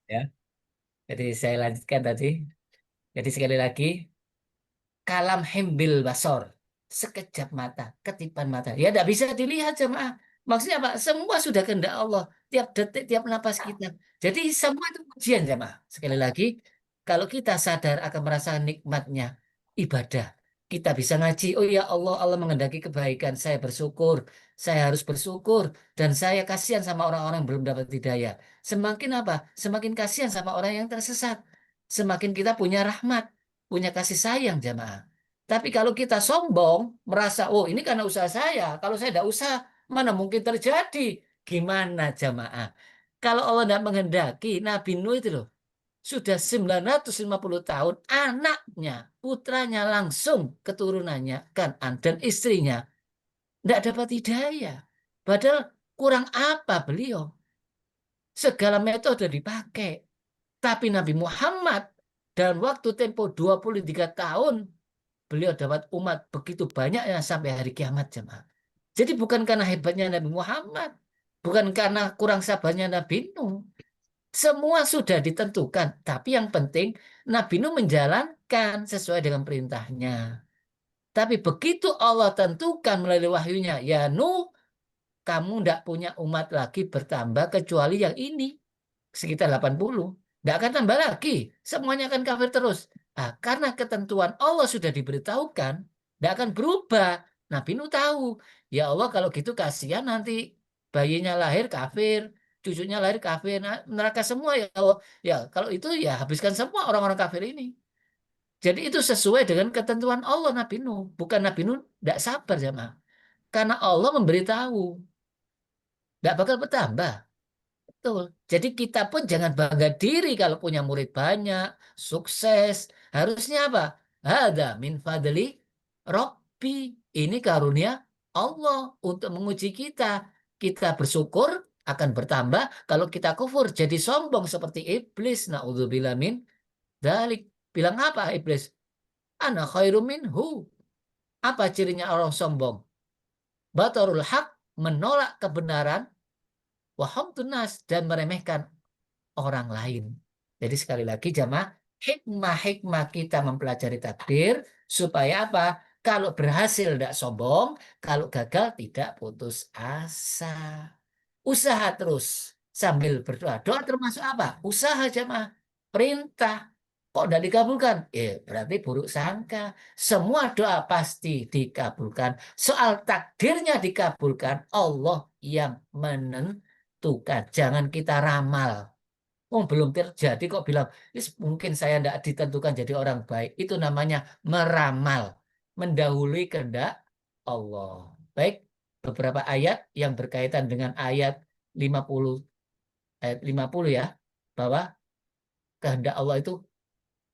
Ya. Jadi saya lanjutkan tadi. Jadi sekali lagi, kalam himbil basor, sekejap mata, ketipan mata. Ya tidak bisa dilihat jemaah. Maksudnya apa? Semua sudah kehendak Allah. Tiap detik, tiap napas kita. Jadi semua itu ujian jemaah. Sekali lagi, kalau kita sadar akan merasa nikmatnya ibadah, kita bisa ngaji. Oh ya Allah, Allah menghendaki kebaikan. Saya bersyukur. Saya harus bersyukur. Dan saya kasihan sama orang-orang yang belum dapat hidayah. Semakin apa? Semakin kasihan sama orang yang tersesat. Semakin kita punya rahmat, punya kasih sayang jamaah. Tapi kalau kita sombong, merasa, oh ini karena usaha saya. Kalau saya tidak usaha, mana mungkin terjadi? Gimana jamaah? Kalau Allah tidak menghendaki, Nabi Nuh itu loh, sudah 950 tahun, anaknya, putranya langsung keturunannya, Kanan dan istrinya, tidak dapat hidayah. Padahal kurang apa beliau? Segala metode dipakai. Tapi Nabi Muhammad dalam waktu tempo 23 tahun beliau dapat umat begitu banyaknya sampai hari kiamat jemaah. Jadi bukan karena hebatnya Nabi Muhammad, bukan karena kurang sabarnya Nabi Nuh. Semua sudah ditentukan, tapi yang penting Nabi Nuh menjalankan sesuai dengan perintahnya. Tapi begitu Allah tentukan melalui wahyunya, ya Nuh, kamu tidak punya umat lagi bertambah kecuali yang ini sekitar 80. Tidak akan tambah lagi. Semuanya akan kafir terus. Nah, karena ketentuan Allah sudah diberitahukan, tidak akan berubah. Nabi Nuh tahu. Ya Allah, kalau gitu kasihan nanti bayinya lahir kafir, cucunya lahir kafir, nah, neraka semua ya Allah. Ya, kalau itu ya habiskan semua orang-orang kafir ini. Jadi itu sesuai dengan ketentuan Allah Nabi Nuh. Bukan Nabi Nuh tidak sabar jemaah. Karena Allah memberitahu. Tidak bakal bertambah. Betul. Jadi kita pun jangan bangga diri kalau punya murid banyak, sukses. Harusnya apa? Ada min fadli Robbi. Ini karunia Allah untuk menguji kita. Kita bersyukur akan bertambah. Kalau kita kufur jadi sombong seperti iblis. Na'udzubillah min dalik. Bilang apa iblis? Ana khairu minhu. Apa cirinya orang sombong? Batarul haq, menolak kebenaran, wahamtunas, dan meremehkan orang lain. Jadi sekali lagi jamaah, hikmah-hikmah kita mempelajari takdir supaya apa? Kalau berhasil tidak sombong, kalau gagal tidak putus asa. Usaha terus sambil berdoa. Doa termasuk apa? Usaha jamaah. Perintah. Kok tidak dikabulkan? Berarti buruk sangka. Semua doa pasti dikabulkan. Soal takdirnya dikabulkan, Allah yang menentukan. Jangan kita ramal. Oh, belum terjadi kok bilang, mungkin saya tidak ditentukan jadi orang baik." Itu namanya meramal, mendahului kehendak Allah. Baik, beberapa ayat yang berkaitan dengan ayat 50, ayat 50 ya, bahwa kehendak Allah itu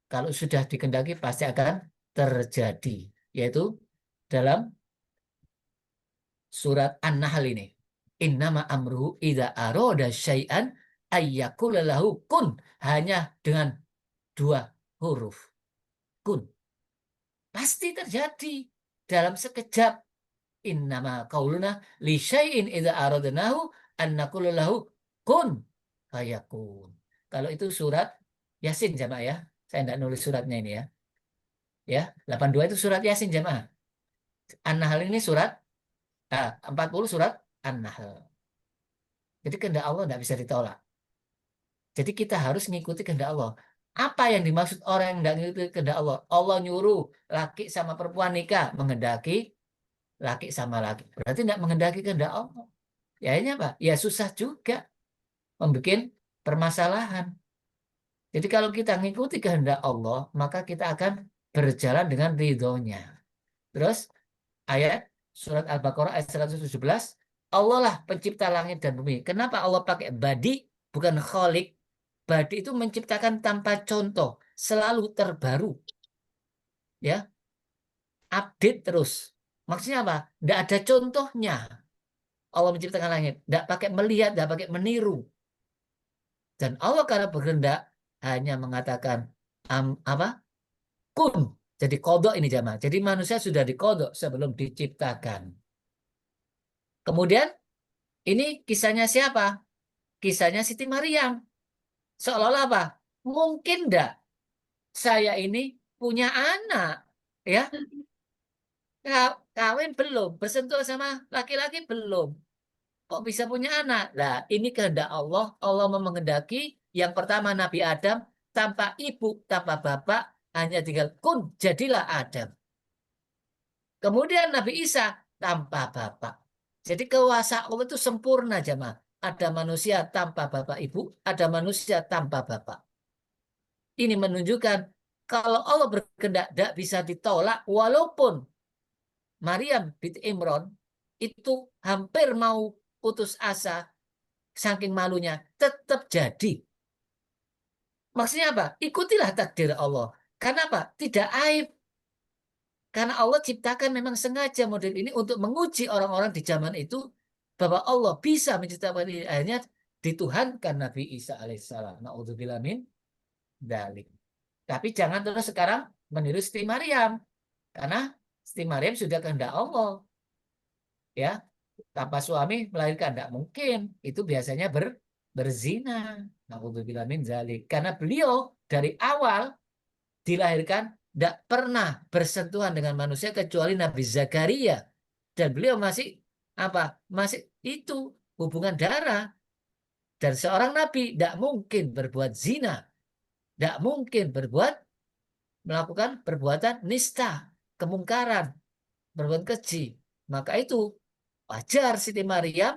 kalau sudah dikehendaki pasti akan terjadi, yaitu dalam surat An-Nahl ini. Innama amruhu idza aroda syai'an ayyakula lahu kun. Hanya dengan dua huruf. Kun. Pasti terjadi dalam sekejap. Innama qauluna li syai'in idza aradnahu an naqulu lahu kun fayakun. Kalau itu surat Yasin jamaah ya. Saya tidak nulis suratnya ini ya. Ya, 82 itu surat Yasin jamaah. An-Nahl ini surat 40 surat An-Nahl. Jadi kehendak Allah tidak bisa ditolak. Jadi kita harus mengikuti kehendak Allah. Apa yang dimaksud orang yang tidak mengikuti kehendak Allah? Allah nyuruh laki sama perempuan nikah, menghendaki laki sama laki. Berarti tidak menghendaki kehendak Allah. Ya ini apa? Ya susah juga membuat permasalahan. Jadi kalau kita mengikuti kehendak Allah, maka kita akan berjalan dengan ridhonya. Terus ayat surat Al-Baqarah ayat 117, Allah lah pencipta langit dan bumi. Kenapa Allah pakai badi bukan kholik? Badi itu menciptakan tanpa contoh, selalu terbaru, ya, update terus. Maksudnya apa? Tidak ada contohnya. Allah menciptakan langit, tidak pakai melihat, tidak pakai meniru. Dan Allah kalau berkehendak hanya mengatakan apa? Kun. Jadi kodok ini jamaah. Jadi manusia sudah dikodok sebelum diciptakan. Kemudian ini kisahnya siapa? Kisahnya Siti Maryam. Seolah-olah apa? Mungkin enggak saya ini punya anak, ya? Kawin belum, bersentuh sama laki-laki belum. Kok bisa punya anak? Nah, ini kehendak Allah. Allah menghendaki yang pertama Nabi Adam tanpa ibu, tanpa bapak, hanya tinggal kun, jadilah Adam. Kemudian Nabi Isa tanpa bapak. Jadi kuasa Allah itu sempurna jemaah. Ada manusia tanpa bapak ibu, ada manusia tanpa bapak. Ini menunjukkan kalau Allah berkehendak tidak bisa ditolak walaupun Maryam binti Imran itu hampir mau putus asa saking malunya tetap jadi. Maksudnya apa? Ikutilah takdir Allah. Karena apa? Tidak aib. Karena Allah ciptakan memang sengaja model ini untuk menguji orang-orang di zaman itu bahwa Allah bisa menciptakan ini. Akhirnya dituhankan Nabi Isa alaihissalam. Na'udzubillah min dzalik. Tapi jangan terus sekarang meniru Siti Maryam. Karena Siti Maryam sudah kehendak Allah. Ya, tanpa suami melahirkan tidak mungkin. Itu biasanya berzina. Na'udzubillah min dzalik. Karena beliau dari awal dilahirkan tidak pernah bersentuhan dengan manusia kecuali Nabi Zakaria. Dan beliau masih apa? Masih itu hubungan darah. Dan seorang nabi tidak mungkin berbuat zina, tidak mungkin melakukan perbuatan nista, kemungkaran, berbuat keji. Maka itu wajar Siti Maryam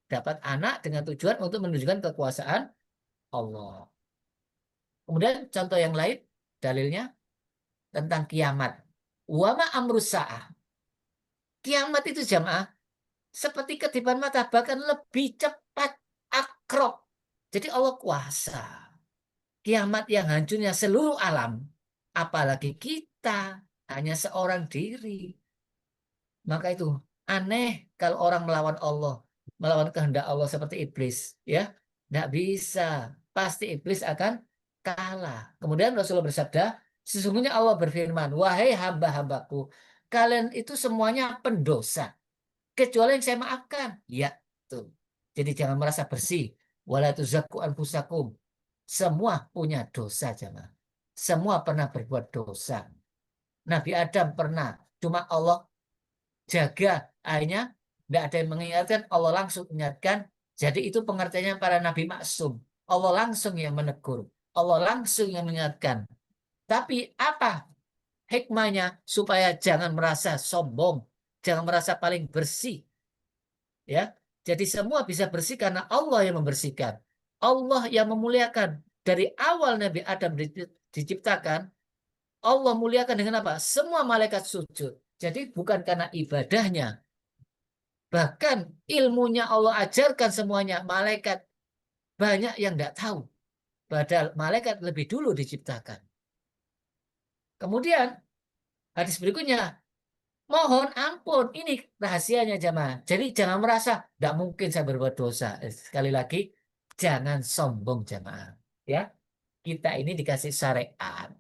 dapat anak dengan tujuan untuk menunjukkan kekuasaan Allah. Kemudian contoh yang lain dalilnya tentang kiamat. Wama amrus sa'ah. Kiamat itu jamaah seperti kedipan mata bahkan lebih cepat akrab. Jadi Allah kuasa. Kiamat yang hancurnya seluruh alam. Apalagi kita hanya seorang diri. Maka itu aneh kalau orang melawan Allah. Melawan kehendak Allah seperti iblis. Ya, tidak bisa. Pasti iblis akan kalah. Kemudian Rasulullah bersabda, sesungguhnya Allah berfirman, wahai hamba-hambaku, kalian itu semuanya pendosa. Kecuali yang saya maafkan. Ya, tuh. Jadi jangan merasa bersih. Wala tuzakku anfusakum. Semua punya dosa, jangan. Semua pernah berbuat dosa. Nabi Adam pernah. Cuma Allah jaga. Akhirnya tidak ada yang mengingatkan. Allah langsung ingatkan. Jadi itu pengertiannya para Nabi maksum. Allah langsung yang menegur. Allah langsung yang mengingatkan. Tapi apa hikmahnya? Supaya jangan merasa sombong. Jangan merasa paling bersih. Ya, jadi semua bisa bersih karena Allah yang membersihkan. Allah yang memuliakan. Dari awal Nabi Adam diciptakan, Allah muliakan dengan apa? Semua malaikat sujud. Jadi bukan karena ibadahnya. Bahkan ilmunya Allah ajarkan semuanya. Malaikat banyak yang tidak tahu. Padahal malaikat lebih dulu diciptakan. Kemudian hadis berikutnya, mohon ampun. Ini rahasianya jamaah. Jadi jangan merasa tidak mungkin saya berbuat dosa. Sekali lagi, jangan sombong jamaah. Ya, kita ini dikasih syariat.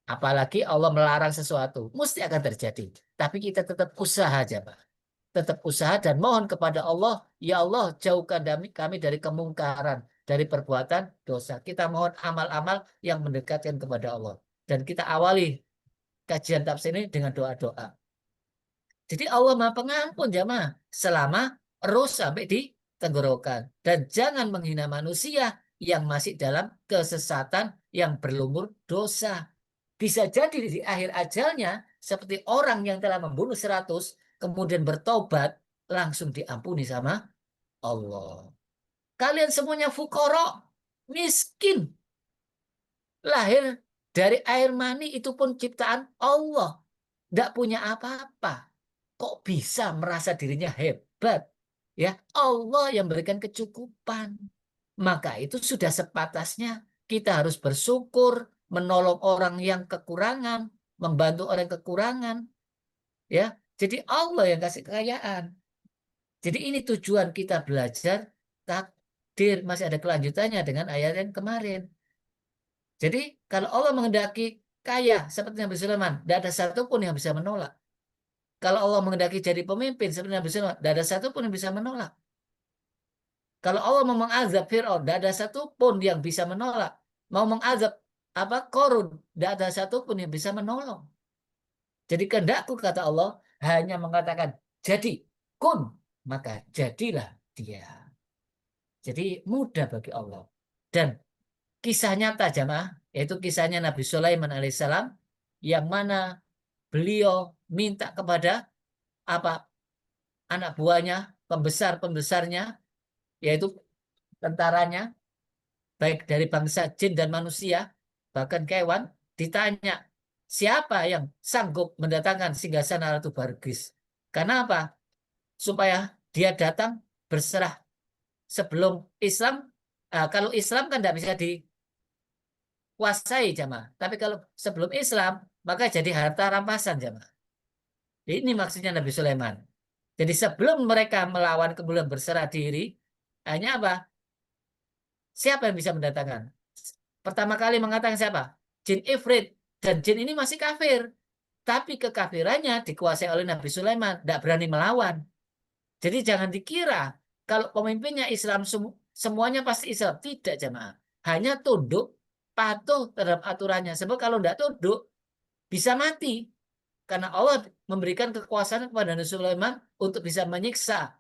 Apalagi Allah melarang sesuatu, mesti akan terjadi. Tapi kita tetap usaha jamaah. Tetap usaha dan mohon kepada Allah, ya Allah jauhkan kami dari kemungkaran, dari perbuatan dosa. Kita mohon amal-amal yang mendekatkan kepada Allah. Dan kita awali kajian tafsir ini dengan doa-doa. Jadi Allah Maha Pengampun jamaah selama terus sampai di tenggorokan dan jangan menghina manusia yang masih dalam kesesatan yang berlumur dosa. Bisa jadi di akhir ajalnya seperti orang yang telah membunuh 100 kemudian bertobat langsung diampuni sama Allah. Kalian semuanya fukara, miskin, lahir dari air mani itu pun ciptaan Allah. Tidak punya apa-apa. Kok bisa merasa dirinya hebat? Ya, Allah yang berikan kecukupan. Maka itu sudah sepatasnya kita harus bersyukur, menolong orang yang kekurangan, membantu orang yang kekurangan. Ya, jadi Allah yang kasih kekayaan. Jadi ini tujuan kita belajar takdir. Masih ada kelanjutannya dengan ayat yang kemarin. Jadi kalau Allah menghendaki kaya seperti Nabi Sulaiman, tidak ada satupun yang bisa menolak. Kalau Allah menghendaki jadi pemimpin seperti Nabi Sulaiman, tidak ada satupun yang bisa menolak. Kalau Allah mau mengazab Fir'aun, tidak ada satupun yang bisa menolak. Mau mengazab Korun, tidak ada satupun yang bisa menolong. Jadi kehendakku kata Allah hanya mengatakan jadi kun, maka jadilah dia. Jadi mudah bagi Allah. Dan kisah nyata jamaah, yaitu kisahnya Nabi Sulaiman alaihissalam, yang mana beliau minta kepada apa anak buahnya, pembesar-pembesarnya, yaitu tentaranya, baik dari bangsa jin dan manusia, bahkan kewan, ditanya siapa yang sanggup mendatangkan singgasana Ratu Balqis. Karena apa? Supaya dia datang berserah sebelum Islam. Kalau Islam kan tidak bisa dikuasai jamaah. Tapi kalau sebelum Islam, maka jadi harta rampasan jamaah. Ini maksudnya Nabi Sulaiman. Jadi sebelum mereka melawan kemudian berserah diri, hanya apa? Siapa yang bisa mendatangkan? Pertama kali mengatakan siapa? Jin Ifrit. Dan jin ini masih kafir. Tapi kekafirannya dikuasai oleh Nabi Sulaiman. Tidak berani melawan. Jadi jangan dikira kalau pemimpinnya Islam semuanya pasti Islam. Tidak jamaah. Hanya tunduk, patuh terhadap aturannya. Sebab kalau tidak tunduk, bisa mati. Karena Allah memberikan kekuasaan kepada Nabi Sulaiman untuk bisa menyiksa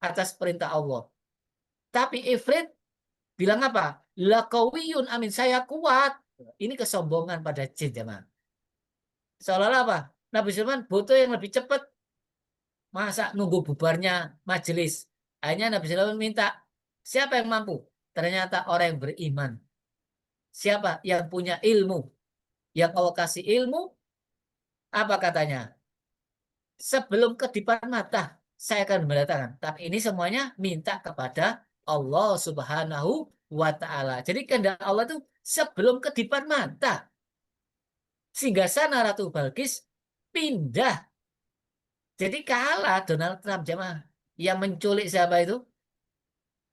atas perintah Allah. Tapi Ifrit bilang apa? Lakawiyun amin, saya kuat. Ini kesombongan pada jin jemaah. Seolah-olah apa? Nabi Sulaiman butuh yang lebih cepat. Masa nunggu bubarnya majelis. Akhirnya Nabi Sulaiman minta siapa yang mampu? Ternyata orang yang beriman. Siapa yang punya ilmu? Yang Allah kasih ilmu, apa katanya? Sebelum kedipan mata, saya akan mendatangkan. Tapi ini semuanya minta kepada Allah Subhanahu wa Ta'ala. Jadi kehendak Allah itu sebelum kedipan mata. Sehingga sana Ratu Balkis pindah. Jadi kalah Donald Trump jemaah. Yang menculik siapa itu?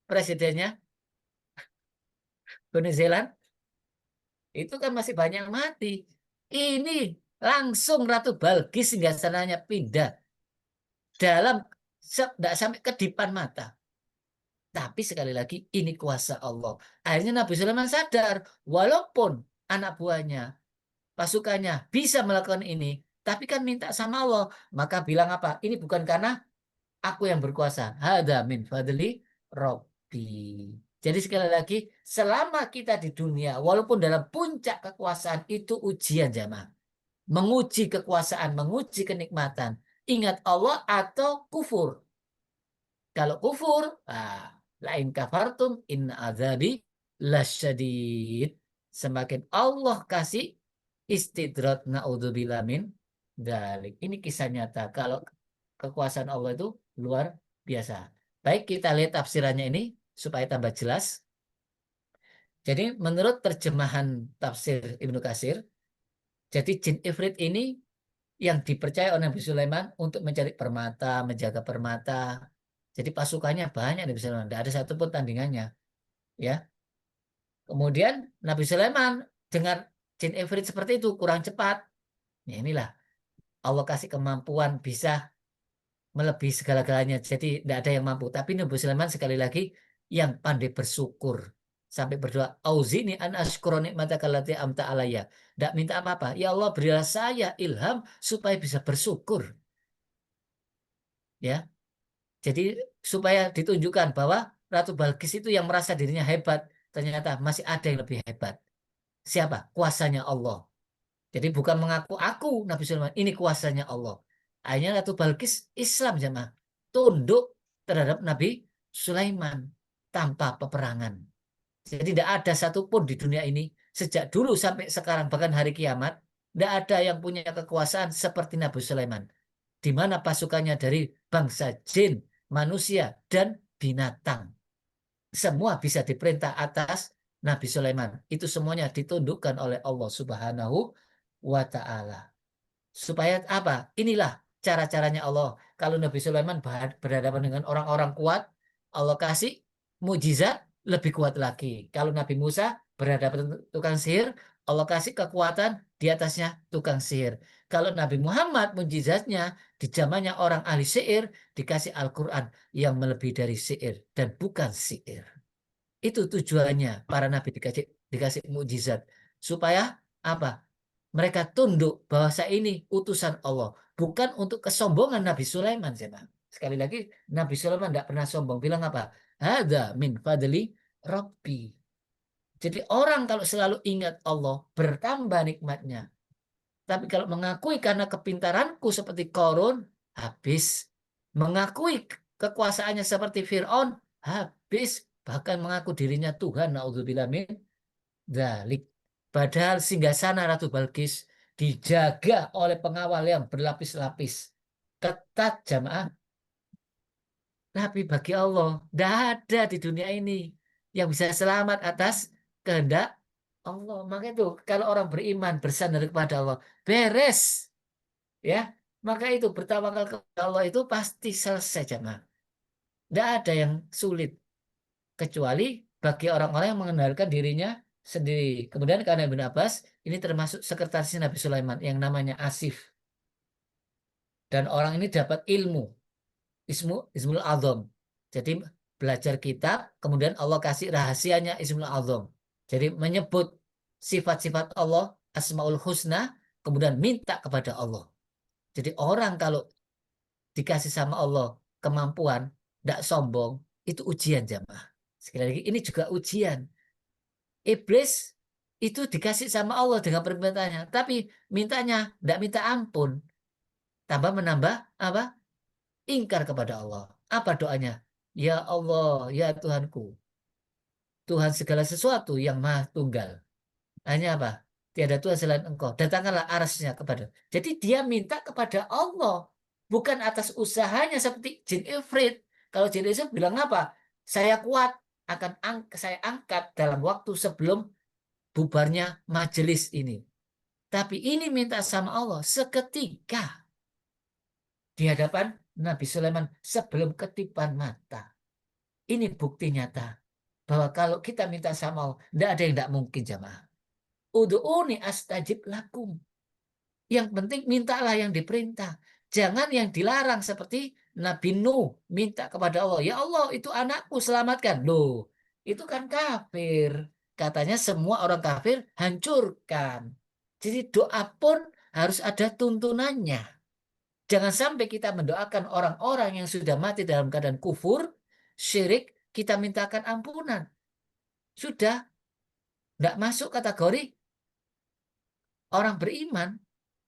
Presidennya Venezuela. Itu kan masih banyak yang mati. Ini langsung Ratu Balkis sehingga sananya pindah. Dalam tidak sampai kedipan mata. Tapi sekali lagi ini kuasa Allah. Akhirnya Nabi Sulaiman sadar, walaupun anak buahnya, pasukannya bisa melakukan ini, tapi kan minta sama Allah. Maka bilang apa? Ini bukan karena aku yang berkuasa. Hada min fadli Robbi. Jadi sekali lagi, selama kita di dunia, walaupun dalam puncak kekuasaan itu ujian jamaah. Menguji kekuasaan, menguji kenikmatan. Ingat Allah atau kufur. Kalau kufur, lain kafartum in azabi lasyadid. Semakin Allah kasih istidrat naudzubillah min dalik. Ini kisah nyata. Kalau kekuasaan Allah itu luar biasa. Baik, kita lihat tafsirannya ini supaya tambah jelas. Jadi menurut terjemahan tafsir Ibnu Katsir, jadi jin ifrit ini yang dipercaya oleh Nabi Sulaiman untuk mencari permata, menjaga permata. Jadi pasukannya banyak Nabi Sulaiman, tidak ada satupun tandingannya. Ya, kemudian Nabi Sulaiman dengar jin ifrit seperti itu kurang cepat. Ya inilah Allah kasih kemampuan bisa melebihi segala-galanya. Jadi tidak ada yang mampu. Tapi Nabi Sulaiman sekali lagi yang pandai bersyukur. Sampai berdoa, Auzini an ashkura nikmataka allati amta alayya. Tidak minta apa-apa. Ya Allah berilah saya ilham supaya bisa bersyukur. Ya, jadi supaya ditunjukkan bahwa Ratu Balkis itu yang merasa dirinya hebat. Ternyata masih ada yang lebih hebat. Siapa? Kuasanya Allah. Jadi bukan mengaku aku Nabi Sulaiman. Ini kuasanya Allah. Akhirnya Ratu Balkis Islam jemaah. Tunduk terhadap Nabi Sulaiman tanpa peperangan. Jadi tidak ada satupun di dunia ini sejak dulu sampai sekarang bahkan hari kiamat tidak ada yang punya kekuasaan seperti Nabi Sulaiman. Di mana pasukannya dari bangsa jin, manusia dan binatang. Semua bisa diperintah atas Nabi Sulaiman. Itu semuanya ditundukkan oleh Allah Subhanahu wa Ta'ala. Supaya apa? Inilah cara-caranya Allah. Kalau Nabi Sulaiman berhadapan dengan orang-orang kuat, Allah kasih mujizat lebih kuat lagi. Kalau Nabi Musa berhadapan dengan tukang sihir, Allah kasih kekuatan, di atasnya tukang sihir. Kalau Nabi Muhammad mukjizatnya di zamannya orang ahli sihir dikasih Al-Quran yang melebihi dari sihir dan bukan sihir. Itu tujuannya para nabi dikasih mukjizat supaya apa? Mereka tunduk bahwa saya ini utusan Allah, bukan untuk kesombongan Nabi Sulaiman, Pak. Sekali lagi, Nabi Sulaiman tidak pernah sombong. Bilang apa? Ada min fadli Rabbi. Jadi orang kalau selalu ingat Allah, bertambah nikmatnya. Tapi kalau mengakui karena kepintaranku seperti Korun, habis. Mengakui kekuasaannya seperti Fir'aun, habis. Bahkan mengaku dirinya Tuhan, naudzubillah min dzalik. Padahal singgasana Ratu Balkis dijaga oleh pengawal yang berlapis-lapis. Ketat jamaah. Tapi bagi Allah, tidak ada di dunia ini yang bisa selamat atas kehendak Allah. Maka itu kalau orang beriman bersandar kepada Allah, beres. Ya, maka itu bertawakal kepada Allah itu pasti selesai jamaah. Tidak ada yang sulit kecuali bagi orang-orang yang mengenalkan dirinya sendiri. Kemudian karena Ibn Abbas ini termasuk sekretaris Nabi Sulaiman yang namanya Asif. Dan orang ini dapat ilmu Ismul Azam. Jadi belajar kitab, kemudian Allah kasih rahasianya Ismul Azam. Jadi menyebut sifat-sifat Allah, Asmaul Husna, kemudian minta kepada Allah. Jadi orang kalau dikasih sama Allah kemampuan, tidak sombong, itu ujian jamaah. Sekali lagi, ini juga ujian. Iblis itu dikasih sama Allah dengan permintaannya, tapi mintanya tidak minta ampun, tambah menambah apa? Ingkar kepada Allah. Apa doanya? Ya Allah, ya Tuhanku, Tuhan segala sesuatu yang maha tunggal. Hanya apa? Tiada Tuhan selain Engkau. Datangkanlah arasnya kepada. Jadi dia minta kepada Allah, bukan atas usahanya seperti jin ifrit. Kalau jin ifrit bilang apa? Saya kuat, saya angkat dalam waktu sebelum bubarnya majelis ini. Tapi ini minta sama Allah seketika di hadapan Nabi Sulaiman sebelum ketipan mata. Ini bukti nyata bahwa kalau kita minta sama Allah, tidak ada yang tidak mungkin jamaah. Udu'uni astajib lakum. Yang penting mintalah yang diperintah. Jangan yang dilarang seperti Nabi Nuh minta kepada Allah. Ya Allah itu anakku selamatkan. Loh, itu kan kafir. Katanya semua orang kafir hancurkan. Jadi doa pun harus ada tuntunannya. Jangan sampai kita mendoakan orang-orang yang sudah mati dalam keadaan kufur, syirik, kita mintakan ampunan. Sudah, tidak masuk kategori orang beriman,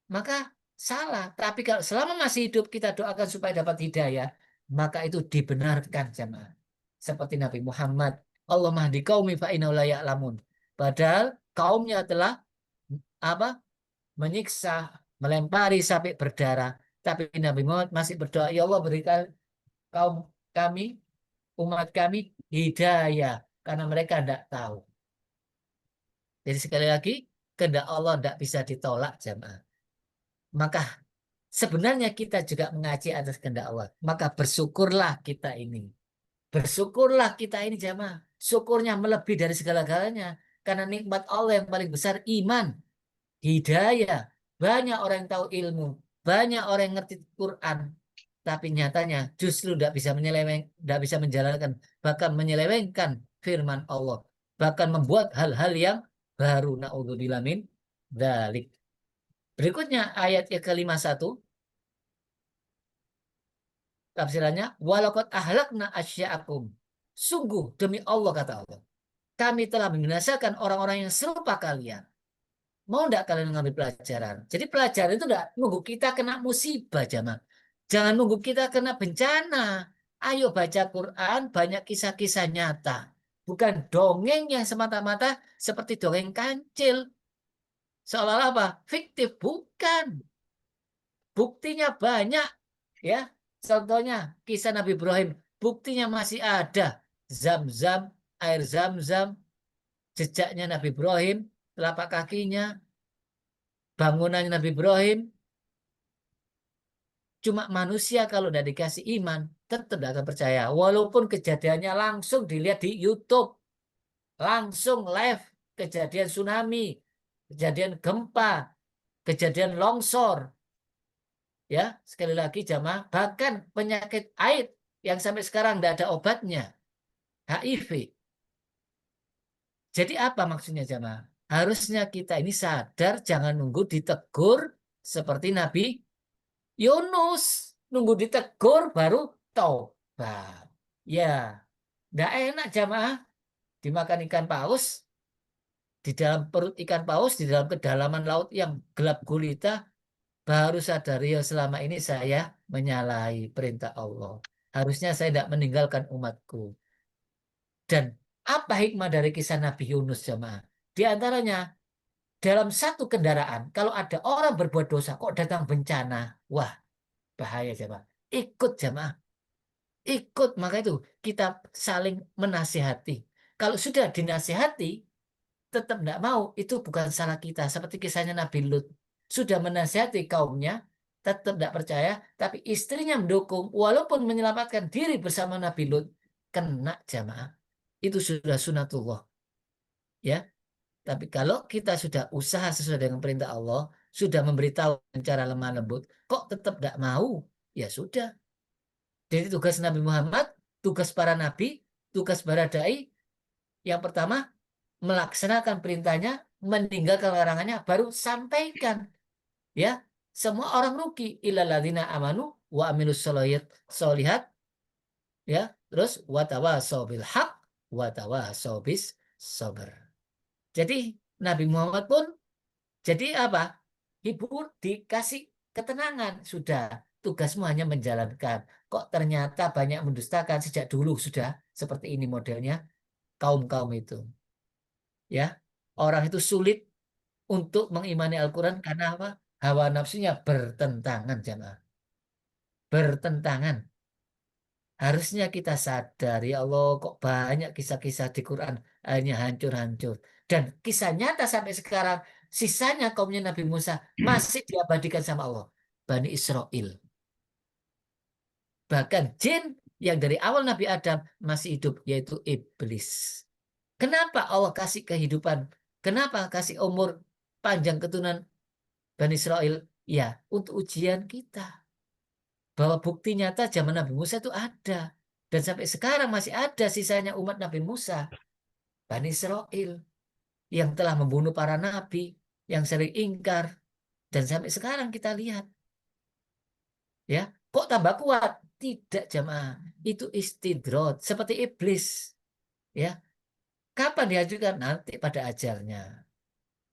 maka salah. Tapi kalau selama masih hidup kita doakan supaya dapat hidayah, maka itu dibenarkan jemaah. Seperti Nabi Muhammad, Allah mahdi qaumi fa innahum la ya'lamun. Padahal kaumnya telah apa? Menyiksa, melempari sampai berdarah. Tapi Nabi Muhammad masih berdoa, ya Allah berikan kaum kami, umat kami hidayah karena mereka tidak tahu. Jadi sekali lagi, kehendak Allah tidak bisa ditolak jemaah. Maka sebenarnya kita juga mengaji atas kehendak Allah. Maka bersyukurlah kita ini. Bersyukurlah kita ini jamaah. Syukurnya melebihi dari segala-galanya. Karena nikmat Allah yang paling besar iman, hidayah. Banyak orang yang tahu ilmu. Banyak orang yang ngerti Quran. Tapi nyatanya justru tidak bisa menjalankan. Bahkan menyelewengkan firman Allah. Bahkan membuat hal-hal yang baru. Na'udzubillah min dzalik. Berikutnya ayat yang ke-51. Tafsirannya, walaqad ahlakna asya'akum. Sungguh demi Allah kata Allah, kami telah membinasakan orang-orang yang serupa kalian. Mau enggak kalian mengambil pelajaran? Jadi pelajaran itu enggak nunggu kita kena musibah, jamaah. Jangan nunggu kita kena bencana. Ayo baca Quran, banyak kisah-kisah nyata. Bukan dongeng yang semata-mata seperti dongeng kancil. Seolah-olah apa? Fiktif, bukan. Buktinya banyak, ya. Contohnya kisah Nabi Ibrahim, buktinya masih ada. Zam-zam, air zam-zam, jejaknya Nabi Ibrahim, telapak kakinya, bangunan Nabi Ibrahim. Cuma manusia kalau udah dikasih iman, tetap tidak akan percaya. Walaupun kejadiannya langsung dilihat di YouTube, langsung live kejadian tsunami, kejadian gempa, kejadian longsor, ya sekali lagi jamaah, bahkan penyakit AIDS yang sampai sekarang tidak ada obatnya, HIV. Jadi apa maksudnya jamaah? Harusnya kita ini sadar, jangan nunggu ditegur seperti Nabi Yunus, nunggu ditegur baru taubat. Ya, tidak enak jamaah dimakan ikan paus, di dalam perut ikan paus, di dalam kedalaman laut yang gelap gulita, baru sadar ya selama ini saya menyalahi perintah Allah. Harusnya saya tidak meninggalkan umatku. Dan apa hikmah dari kisah Nabi Yunus jamaah? Di antaranya dalam satu kendaraan, kalau ada orang berbuat dosa kok datang bencana, wah bahaya jamaah. Ikut jamaah, ikut. Maka itu kita saling menasihati. Kalau sudah dinasihati tetap tidak mau, itu bukan salah kita. Seperti kisahnya Nabi Lut. Sudah menasihati kaumnya, tetap tidak percaya, tapi istrinya mendukung, walaupun menyelamatkan diri bersama Nabi Lut, kena jamaah. Itu sudah sunatullah. Ya, tapi kalau kita sudah usaha sesuai dengan perintah Allah, sudah memberitahu dengan cara lemah lembut, kok tetap tidak mau, ya sudah. Jadi tugas Nabi Muhammad, tugas para nabi, tugas para dai, yang pertama melaksanakan perintahnya, meninggalkan larangannya, baru sampaikan. Ya, semua orang rugi. Illalladzina amanu wa amilus solihat, ya. Terus watawasau bil haq, watawasau bis sabar. Jadi Nabi Muhammad pun jadi apa? Hibur, dikasih ketenangan. Sudah, tugasmu hanya menjalankan. Kok ternyata banyak mendustakan sejak dulu sudah seperti ini modelnya kaum-kaum itu. Ya, orang itu sulit untuk mengimani Al-Quran karena apa? Hawa nafsunya bertentangan, jemaah. Bertentangan. Harusnya kita sadar, ya Allah, kok banyak kisah-kisah di Quran hanya hancur-hancur. Dan kisah nyata sampai sekarang, sisanya kaumnya Nabi Musa masih diabadikan sama Allah. Bani Israel. Bahkan jin yang dari awal Nabi Adam masih hidup, yaitu iblis. Kenapa Allah kasih kehidupan? Kenapa kasih umur panjang keturunan Bani Israel? Ya, untuk ujian kita. Bahwa bukti nyata zaman Nabi Musa itu ada. Dan sampai sekarang masih ada sisanya umat Nabi Musa. Bani Israel. Yang telah membunuh para nabi. Yang sering ingkar. Dan sampai sekarang kita lihat. Ya, kok tambah kuat? Tidak jamaah. Itu istidrot. Seperti iblis. Ya, kapan diajukan? Nanti pada ajalnya.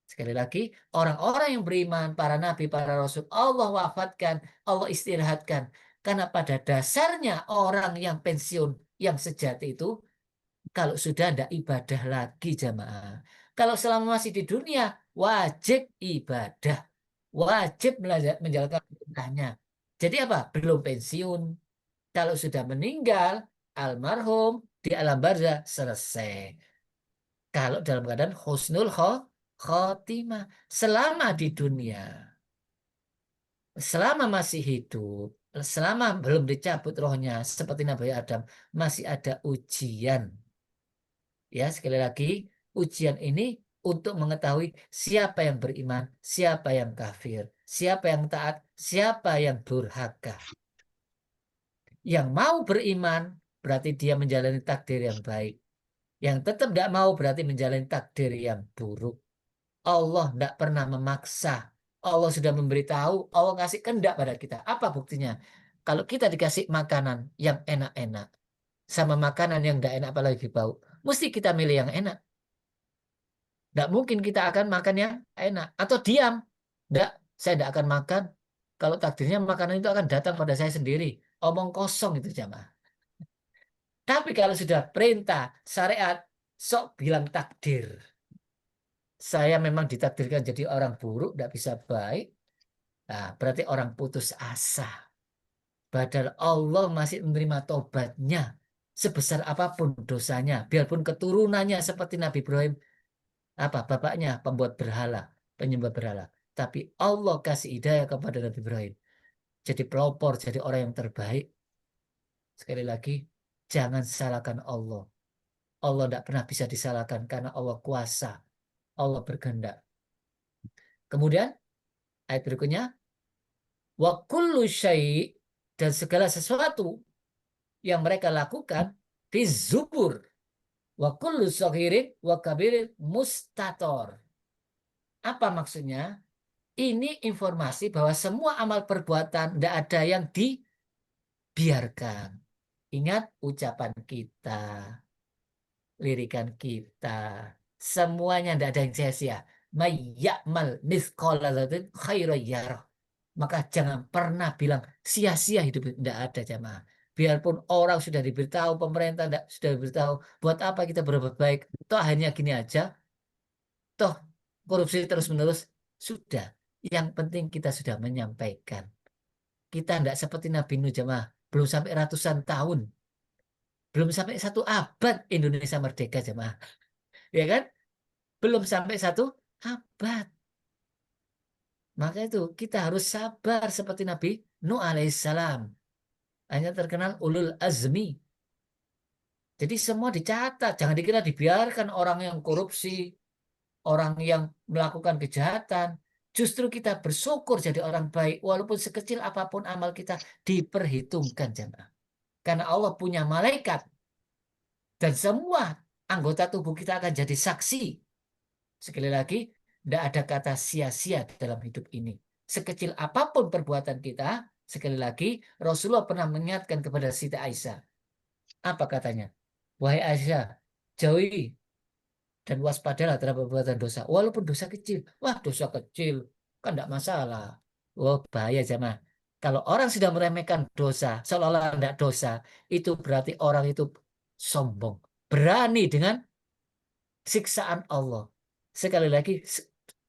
Sekali lagi, orang-orang yang beriman, para nabi, para rasul, Allah wafatkan, Allah istirahatkan. Karena pada dasarnya orang yang pensiun, yang sejati itu, kalau sudah tidak ibadah lagi jamaah. Kalau selama masih di dunia, wajib ibadah. Wajib menjalankan perintahnya. Jadi apa? Belum pensiun. Kalau sudah meninggal, almarhum, di alam barzah, selesai. Kalau dalam keadaan husnul khotimah selama di dunia, selama masih hidup, selama belum dicabut rohnya seperti Nabi Adam, masih ada ujian. Ya, sekali lagi, ujian ini untuk mengetahui siapa yang beriman, siapa yang kafir, siapa yang taat, siapa yang durhaka. Yang mau beriman berarti dia menjalani takdir yang baik. Yang tetap tidak mau berarti menjalani takdir yang buruk. Allah tidak pernah memaksa. Allah sudah memberitahu, Allah ngasih kehendak pada kita. Apa buktinya? Kalau kita dikasih makanan yang enak-enak, sama makanan yang tidak enak apalagi bau, mesti kita milih yang enak. Tidak mungkin kita akan makan yang enak. Atau diam. Tidak, saya tidak akan makan. Kalau takdirnya makanan itu akan datang pada saya sendiri. Omong kosong itu jamaah. Tapi kalau sudah perintah, syariat, sok bilang takdir. Saya memang ditakdirkan jadi orang buruk, tidak bisa baik. Nah, berarti orang putus asa. Padahal Allah masih menerima tobatnya. Sebesar apapun dosanya. Biarpun keturunannya seperti Nabi Ibrahim. Apa? Bapaknya pembuat berhala. Penyembah berhala. Tapi Allah kasih hidayah kepada Nabi Ibrahim. Jadi pelopor, jadi orang yang terbaik. Sekali lagi, jangan salahkan Allah. Allah tidak pernah bisa disalahkan karena Allah kuasa. Allah berkehendak. Kemudian ayat berikutnya, wa kullu syai' dan segala sesuatu yang mereka lakukan di zubur wa kullu saghirin wa kabirin mustator. Apa maksudnya? Ini informasi bahwa semua amal perbuatan tidak ada yang dibiarkan. Ingat ucapan kita, lirikan kita, semuanya tidak ada yang sia-sia. May ya'mal mithqala dzarratin khairan yarah. Maka jangan pernah bilang sia-sia hidup. Tidak ada jamaah. Biarpun orang sudah diberitahu, pemerintah sudah diberitahu, buat apa kita berbuat baik? Toh hanya gini aja, toh korupsi terus-menerus. Sudah. Yang penting kita sudah menyampaikan. Kita tidak seperti Nabi Nuh jamaah. Belum sampai ratusan tahun. Belum sampai 1 abad Indonesia merdeka jamaah. Ya kan? Belum sampai 1 abad. Maka itu kita harus sabar seperti Nabi Nuh alaihissalam. Hanya terkenal ulul azmi. Jadi semua dicatat. Jangan dikira dibiarkan orang yang korupsi, orang yang melakukan kejahatan. Justru kita bersyukur jadi orang baik. Walaupun sekecil apapun amal kita diperhitungkan jemaah. Karena Allah punya malaikat. Dan semua anggota tubuh kita akan jadi saksi. Sekali lagi, tidak ada kata sia-sia dalam hidup ini. Sekecil apapun perbuatan kita, sekali lagi, Rasulullah pernah mengingatkan kepada Siti Aisyah. Apa katanya? Wahai Aisyah, jauhi dan waspadalah terhadap perbuatan dosa. Walaupun dosa kecil. Wah, dosa kecil. Kan tidak masalah. Wah, bahaya jemaah. Kalau orang sudah meremehkan dosa, seolah-olah tidak dosa, itu berarti orang itu sombong. Berani dengan siksaan Allah. Sekali lagi,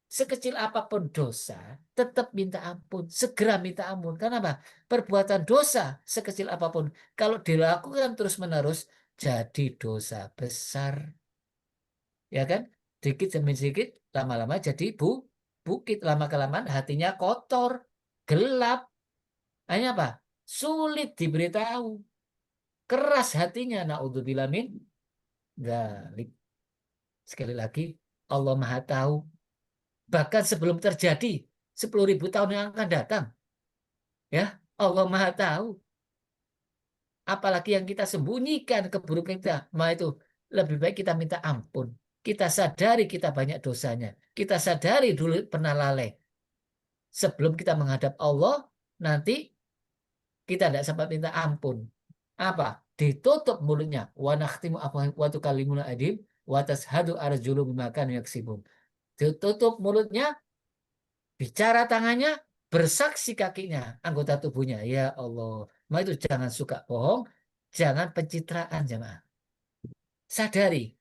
sekecil apapun dosa, tetap minta ampun. Segera minta ampun. Kenapa? Perbuatan dosa, sekecil apapun, kalau dilakukan terus-menerus, jadi dosa besar. Ya kan? Dikit demi sedikit, lama-lama jadi bukit. Lama-kelamaan hatinya kotor, gelap. Hanya apa? Sulit diberitahu. Keras hatinya. Na'udzubillah min dzalik. Sekali lagi, Allah Maha Tahu. Bahkan sebelum terjadi 10.000 tahun yang akan datang. Ya, Allah Maha Tahu. Apalagi yang kita sembunyikan keburukan kita. Maka itu lebih baik kita minta ampun. Kita sadari kita banyak dosanya. Kita sadari dulu pernah lalai. Sebelum kita menghadap Allah, nanti kita tidak sempat minta ampun. Apa? Ditutup mulutnya. Wa nakhtimu wa tukallimuna adim wa tashhadu arjulu bima kanu yaksibun. Ditutup mulutnya, bicara tangannya, bersaksi kakinya, anggota tubuhnya. Ya Allah. Maka itu jangan suka bohong, jangan pencitraan jemaah. Sadari,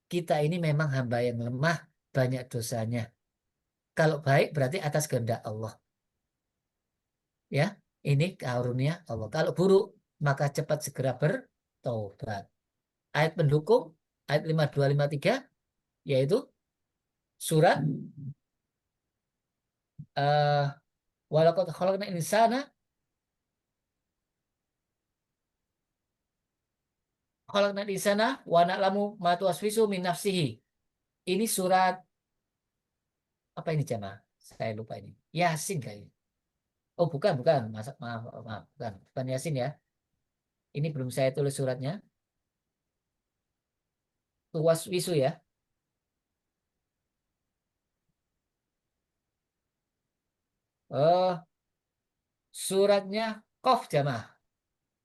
kita ini memang hamba yang lemah, banyak dosanya. Kalau baik berarti atas kehendak Allah. Ya, ini karunia Allah. Kalau buruk, maka cepat segera bertobat. Ayat pendukung, ayat 5253, yaitu surat walaqad khalaqnal insana khalaqnal insana wa na'lamu ma tuwaswisu min nafsihi. Ini surat apa ini jemaah? Saya lupa ini. Yasin kayaknya. Oh, bukan, bukan. Maaf, maaf, bukan. Bukan Yasin ya. Ini belum saya tulis suratnya. Tuwaswisu ya. Oh, suratnya Qaf jemaah.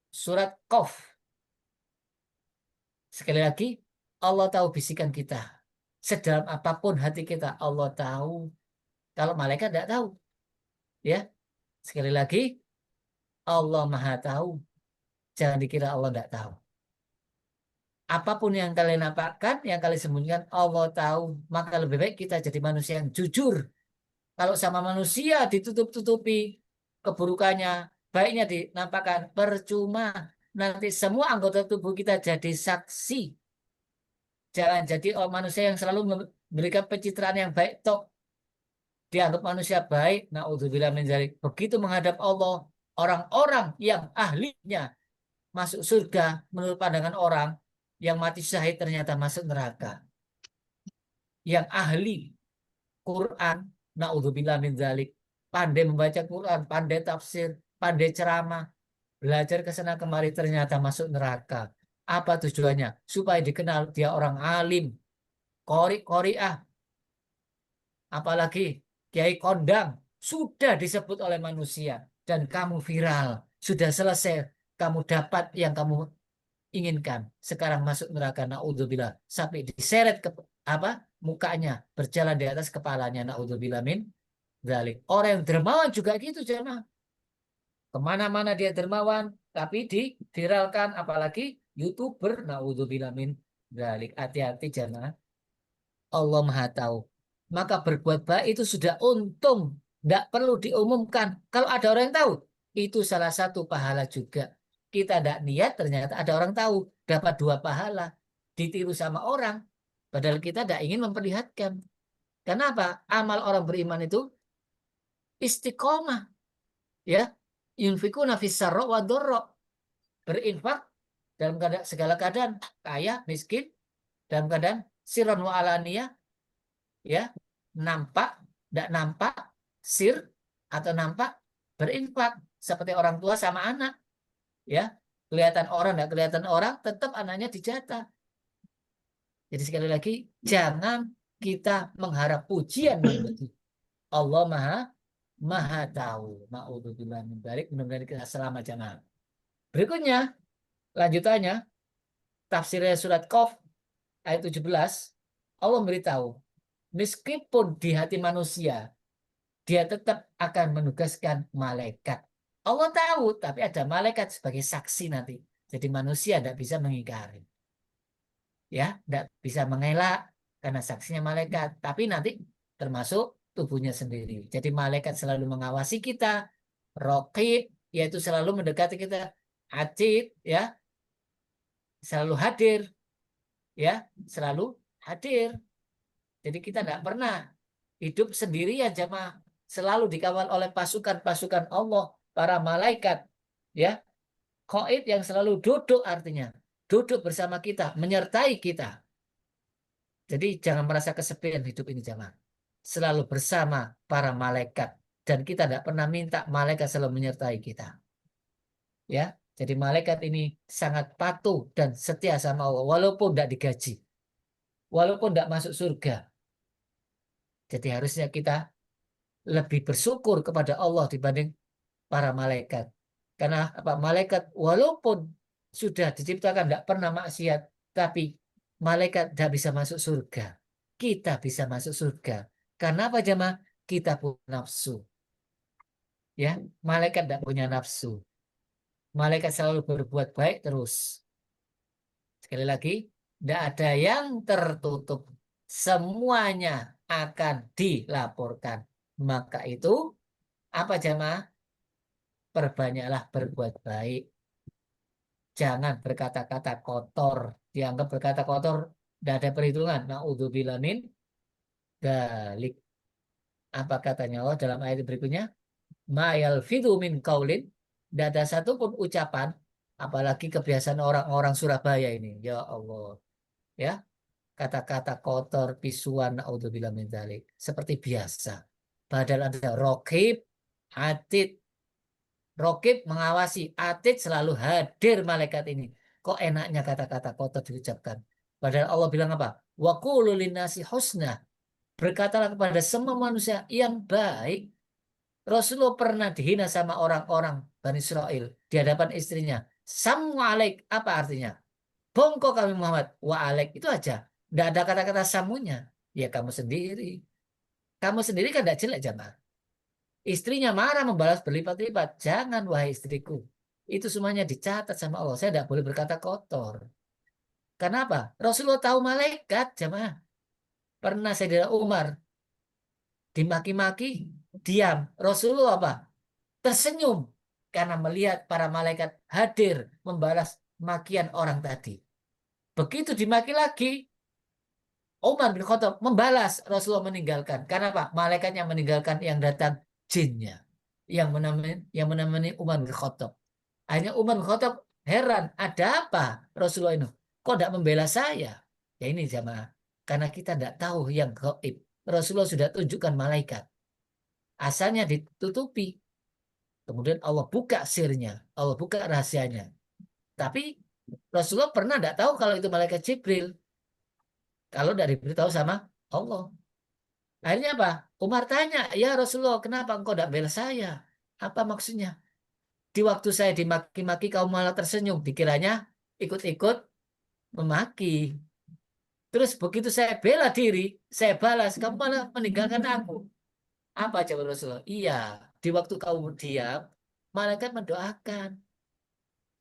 Surat Qaf. Sekali lagi, Allah tahu bisikan kita. Sedalam apapun hati kita, Allah tahu. Kalau malaikat tidak tahu. Ya, sekali lagi, Allah Maha tahu. Jangan dikira Allah tidak tahu. Apapun yang kalian nampakkan, yang kalian sembunyikan, Allah tahu. Maka lebih baik kita jadi manusia yang jujur. Kalau sama manusia ditutup-tutupi keburukannya, baiknya dinampakkan, percuma. Nanti semua anggota tubuh kita jadi saksi. Jangan jadi manusia yang selalu memberikan pencitraan yang baik. Tok dianggap manusia baik. Naudzubillah min dzalik. Begitu menghadap Allah, orang-orang yang ahlinya masuk surga menurut pandangan orang, yang mati syahid ternyata masuk neraka. Yang ahli Quran, Naudzubillah min dzalik. Pandai membaca Quran, pandai tafsir, pandai ceramah, belajar ke sana kemari ternyata masuk neraka. Apa tujuannya? Supaya dikenal dia orang alim, qori-qoriah, apalagi kiai kondang sudah disebut oleh manusia dan kamu viral, sudah selesai, kamu dapat yang kamu inginkan. Sekarang masuk neraka, naudzubillah, sampai diseret ke apa? Mukanya berjalan di atas kepalanya, naudzubillah min dzalik. Orang yang dermawan juga gitu, jemaah. Kemana-mana dia dermawan, tapi diviralkan, apalagi YouTuber, naudzubillah min dzalik. Hati-hati, jemaah. Allah Maha Tahu. Maka berbuat baik itu sudah untung, tidak perlu diumumkan. Kalau ada orang yang tahu, itu salah satu pahala juga. Kita tidak niat, ternyata ada orang tahu, dapat 2 pahala, ditiru sama orang. Padahal kita tidak ingin memperlihatkan. Kenapa? Amal orang beriman itu istiqomah, ya. Yunfikuna fis-sarra wa dharra. Berinfak dalam keadaan, segala keadaan, kaya, miskin, dalam keadaan sirron wa alaniyah, ya, nampak, tidak nampak, sir atau nampak, berinfak seperti orang tua sama anak, ya, kelihatan orang tidak kelihatan orang, tetap anaknya dijatah. Jadi sekali lagi, jangan kita mengharap pujian manusia. Allah maha tahu. Ma'udzubillah min dzalik. Mudah-mudahan kita selamat, jamaah. Berikutnya, lanjutannya, tafsirnya surat Qaf ayat 17, Allah memberitahu, meskipun di hati manusia dia tetap akan menugaskan malaikat. Allah tahu, tapi ada malaikat sebagai saksi nanti. Jadi manusia tidak bisa mengingkari. Ya, tidak bisa mengelak karena saksinya malaikat. Tapi nanti termasuk tubuhnya sendiri. Jadi malaikat selalu mengawasi kita. Raqib, yaitu selalu mendekati kita. Atid, ya, selalu hadir. Ya, selalu hadir. Jadi kita tidak pernah hidup sendirian, jemaah. Selalu dikawal oleh pasukan-pasukan Allah, para malaikat, ya. Qaid yang selalu duduk, artinya duduk bersama kita, menyertai kita. Jadi jangan merasa kesepian hidup ini, jemaah. Selalu bersama para malaikat, dan kita tidak pernah minta malaikat selalu menyertai kita. Ya, jadi malaikat ini sangat patuh dan setia sama Allah walaupun tidak digaji, walaupun tidak masuk surga. Jadi harusnya kita lebih bersyukur kepada Allah dibanding para malaikat. Karena apa? Malaikat walaupun sudah diciptakan tidak pernah maksiat, tapi malaikat tidak bisa masuk surga. Kita bisa masuk surga. Karena apa, jemaah? Kita punya nafsu. Ya, malaikat tidak punya nafsu. Malaikat selalu berbuat baik terus. Sekali lagi, tidak ada yang tertutup. Semuanya akan dilaporkan. Maka itu, apa, jemaah? Perbanyaklah berbuat baik. Jangan berkata-kata kotor. Dianggap berkata kotor, tidak ada perhitungan. Na'udzubillah min dzalik. Apa katanya Allah dalam ayat berikutnya? Ma yalfidhu min qaulin. Tidak ada satupun ucapan, apalagi kebiasaan orang-orang Surabaya ini. Ya Allah. Ya, kata-kata kotor, pisuan, na'udzubillah min dzalik. Seperti biasa. Padahal ada raqib, atid. Raqib mengawasi, atid selalu hadir malaikat ini. Kok enaknya kata-kata kotor diucapkan? Padahal Allah bilang apa? Wa qulu linnasi husna. Berkatalah kepada semua manusia yang baik. Rasulullah pernah dihina sama orang-orang Bani Israel di hadapan istrinya. Samu alaik, apa artinya? Bongkok kami Muhammad. Wa alaik, itu aja. Tidak ada kata-kata samunya. Ya kamu sendiri. Kamu sendiri kan tidak jelek, jamaah. Istrinya marah membalas berlipat-lipat. Jangan, wahai istriku. Itu semuanya dicatat sama Allah. Saya tidak boleh berkata kotor. Kenapa? Rasulullah tahu malaikat, jamaah. Pernah Sayyidina Umar dimaki-maki, diam. Rasulullah apa? Tersenyum karena melihat para malaikat hadir membalas makian orang tadi. Begitu dimaki lagi, Umar bin Khattab membalas, Rasulullah meninggalkan. Karena apa? Malaikatnya meninggalkan, yang datang jinnya. Yang menemani Umar bin Khattab. Akhirnya Umar bin Khattab heran, ada apa Rasulullah ini? Kok tidak membela saya? Ya ini jamaah. Karena kita tidak tahu yang gaib. Rasulullah sudah tunjukkan malaikat. Asalnya ditutupi. Kemudian Allah buka sirnya, Allah buka rahasianya. Tapi Rasulullah pernah tidak tahu kalau itu malaikat Jibril. Kalau tidak diberitahu sama Allah. Akhirnya apa? Umar tanya, ya Rasulullah, kenapa engkau tidak bela saya? Apa maksudnya? Di waktu saya dimaki-maki, kamu malah tersenyum. Dikiranya ikut-ikut memaki. Terus begitu saya bela diri, saya balas, kamu malah meninggalkan aku. Apa jawab Rasulullah? Iya, di waktu kamu diam, malaikat mendoakan.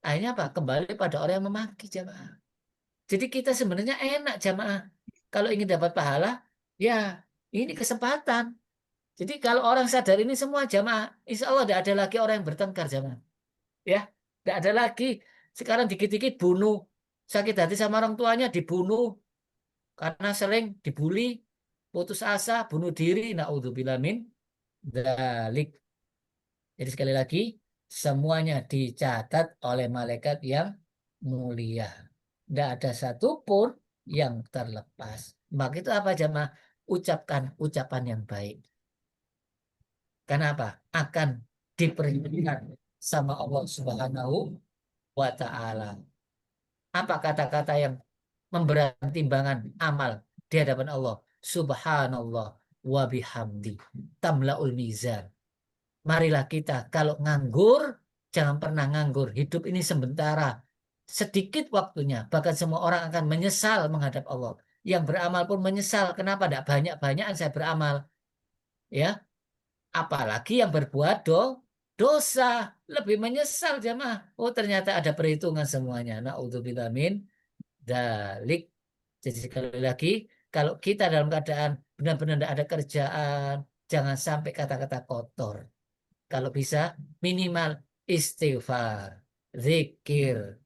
Akhirnya apa? Kembali pada orang yang memaki jamaah. Jadi kita sebenarnya enak jamaah. Kalau ingin dapat pahala, ya ini kesempatan. Jadi kalau orang sadar ini semua jamaah, insya Allah tidak ada lagi orang yang bertengkar jamaah. Ya, tidak ada lagi. Sekarang dikit-dikit bunuh, sakit hati sama orang tuanya dibunuh karena sering dibully, putus asa, bunuh diri. Naudzubillah min dzalik. Jadi sekali lagi, semuanya dicatat oleh malaikat yang mulia. Tidak ada satupun yang terlepas. Maka itu apa jemaah? Ucapkan ucapan yang baik. Kenapa? Akan diperhitungkan sama Allah Subhanahu wa Ta'ala. Apa kata-kata yang memberatkan timbangan amal di hadapan Allah? Subhanallah wa bihamdi tamlaul mizan. Marilah kita kalau nganggur, jangan pernah nganggur. Hidup ini sementara, sedikit waktunya. Bahkan semua orang akan menyesal menghadap Allah. Yang beramal pun menyesal. Kenapa tidak banyak-banyakan saya beramal? Ya, apalagi yang berbuat dosa lebih menyesal jemaah. Oh ternyata ada perhitungan semuanya. Naudzubillah min dzalik. Jadi sekali lagi, kalau kita dalam keadaan benar-benar tidak ada kerjaan, jangan sampai kata-kata kotor. Kalau bisa minimal istighfar, zikir,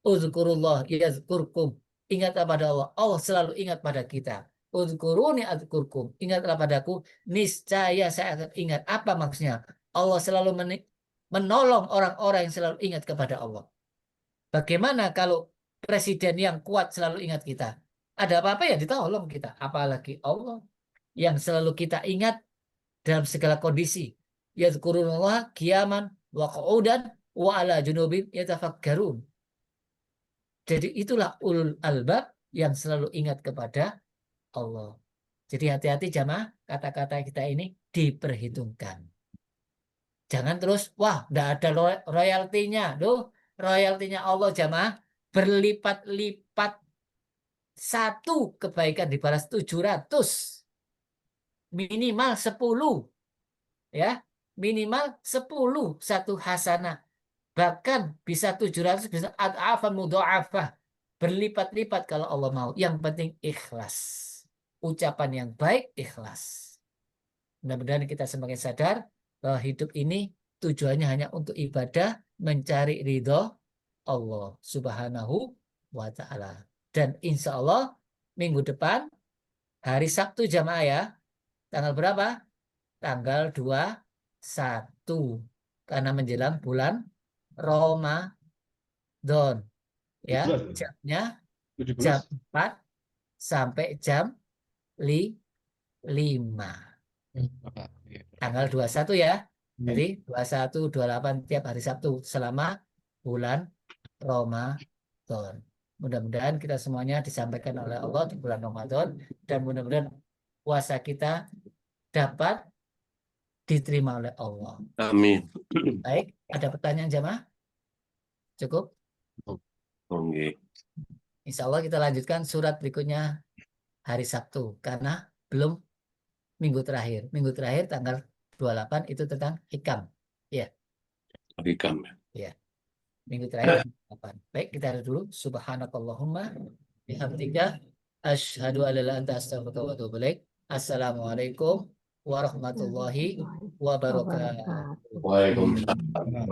uzkurullah yazkurkum. Ingatlah pada Allah, Allah selalu ingat pada kita. Uzkuruni adzkurkum. Ingatlah padaku, niscaya saya akan ingat. Apa maksudnya? Allah selalu menolong orang-orang yang selalu ingat kepada Allah. Bagaimana kalau presiden yang kuat selalu ingat kita? Ada apa-apa ya ditolong kita. Apalagi Allah yang selalu kita ingat dalam segala kondisi. Yadhkurunallah qiyaman wa qu'udan wa ala junubim yatafakkarun. Jadi itulah ulul albab yang selalu ingat kepada Allah. Jadi hati-hati jamaah, kata-kata kita ini diperhitungkan. Jangan terus, wah, tidak ada royaltinya. Duh, royaltinya Allah jamaah berlipat-lipat, satu kebaikan dibalas 700. Minimal 10. Ya, minimal 10 satu hasanah. Bahkan bisa 700, bisa ad'afan mudha'afah. Berlipat-lipat kalau Allah mau. Yang penting ikhlas. Ucapan yang baik, ikhlas. Mudah-mudahan kita semakin sadar bahwa hidup ini tujuannya hanya untuk ibadah, mencari ridho Allah Subhanahu wa Ta'ala. Dan insya Allah minggu depan, hari Sabtu jamaah ya, tanggal berapa? Tanggal 21. Karena menjelang bulan Ramadan. Ya, 17. jamnya 17. jam 4 sampai jam 5. Tanggal 21 ya. Jadi 21, 28 tiap hari Sabtu selama bulan Ramadan. Mudah-mudahan kita semuanya disampaikan oleh Allah di bulan Ramadan dan mudah-mudahan puasa kita dapat diterima oleh Allah. Amin. Baik, ada pertanyaan jamaah? Cukup? Oke. Insya Allah kita lanjutkan surat berikutnya hari Sabtu karena belum minggu terakhir. Minggu terakhir tanggal 28 itu tentang hikam. Ya, Hikam. ya. Minggu terakhir 28. Baik, kita ada dulu. Subhanakallahumma bihamdika asyhadu an la ilaha illa anta astaghfiruka wa atubu ilaik. Assalamualaikum warahmatullahi wabarakatuh. Waalaikumsalam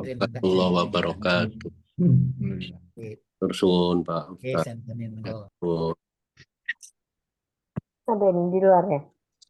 Terima kasih. warahmatullahi wabarakatuh. Tersun, Pak Oke, Ustaz. sampai minggu. Oh. Sampai di luar ya.